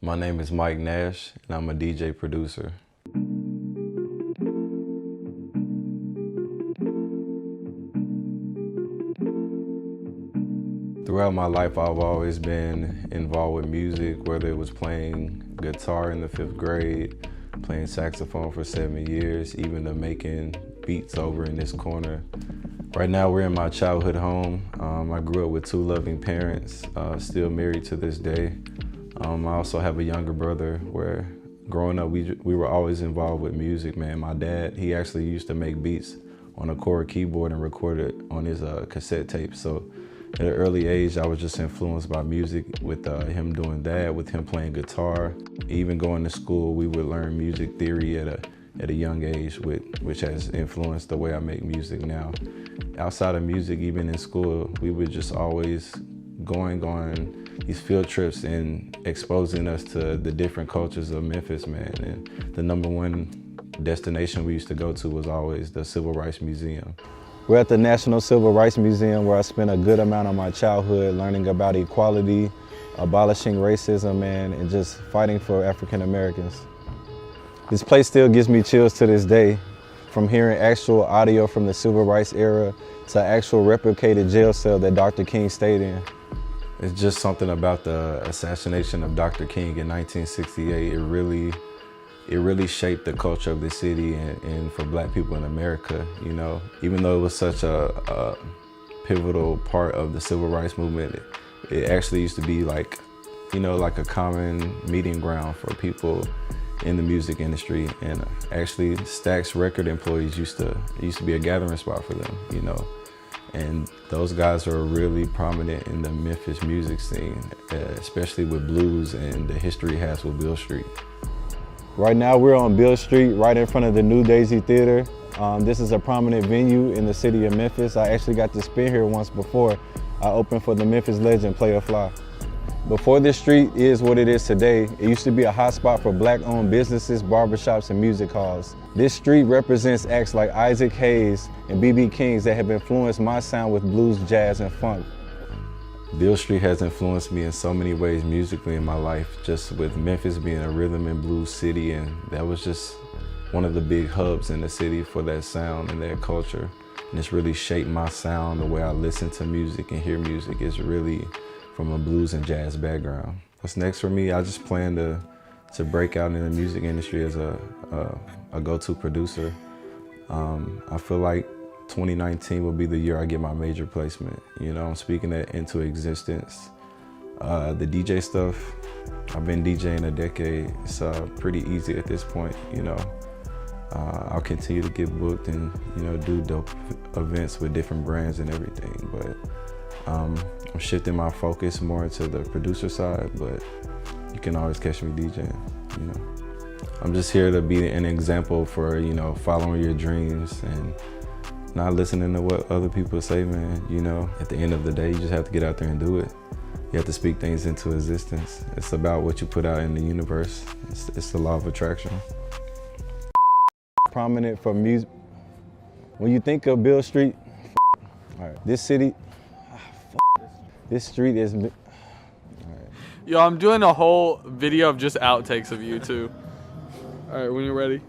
My name is Mike Nash, and I'm a DJ producer. Throughout my life, I've always been involved with music, whether it was playing guitar in the 5th grade, playing saxophone for 7 years, even to making beats over in this corner. Right now, we're in my childhood home. I grew up with 2 loving parents, still married to this day. I also have a younger brother where growing up, we were always involved with music, man. My dad, he actually used to make beats on a chord keyboard and record it on his cassette tape. So at an early age, I was just influenced by music with him doing that, with him playing guitar. Even going to school, we would learn music theory at a young age, which has influenced the way I make music now. Outside of music, even in school, we would just always going on these field trips and exposing us to the different cultures of Memphis, man. And the #1 destination we used to go to was always the Civil Rights Museum. We're at the National Civil Rights Museum, where I spent a good amount of my childhood learning about equality, abolishing racism, man, and just fighting for African Americans. This place still gives me chills to this day, from hearing actual audio from the Civil Rights era to actual replicated jail cell that Dr. King stayed in. It's just something about the assassination of Dr. King in 1968. It really shaped the culture of the city and for Black people in America, you know. Even though it was such a pivotal part of the Civil Rights movement, it actually used to be like, you know, like a common meeting ground for people in the music industry. And actually Stax record employees used to be a gathering spot for them, you know. And those guys are really prominent in the Memphis music scene, especially with blues and the history it has with Beale Street. Right now we're on Beale Street, right in front of the New Daisy Theater. This is a prominent venue in the city of Memphis. I actually got to spin here once before. I opened for the Memphis legend, Playa Fly. Before this street is what it is today, it used to be a hotspot for Black-owned businesses, barbershops, and music halls. This street represents acts like Isaac Hayes and B.B. Kings that have influenced my sound with blues, jazz, and funk. Beale Street has influenced me in so many ways musically in my life, just with Memphis being a rhythm and blues city, and that was just one of the big hubs in the city for that sound and that culture. And it's really shaped my sound, the way I listen to music and hear music is really from a blues and jazz background. What's next for me? I just plan to break out in the music industry as a go-to producer. I feel like 2019 will be the year I get my major placement. You know, I'm speaking that into existence. The DJ stuff, I've been DJing a decade. It's pretty easy at this point, you know. I'll continue to get booked and, you know, do dope events with different brands and everything. But I'm shifting my focus more into the producer side, but you can always catch me DJing, you know. I'm just here to be an example for, you know, following your dreams and not listening to what other people say, man. You know, at the end of the day, you just have to get out there and do it. You have to speak things into existence. It's about what you put out in the universe. It's the law of attraction. Prominent for music. When you think of Beale Street, all right, this city, this street is, all right. Yo, I'm doing a whole video of just outtakes of you too. All right, when you're ready.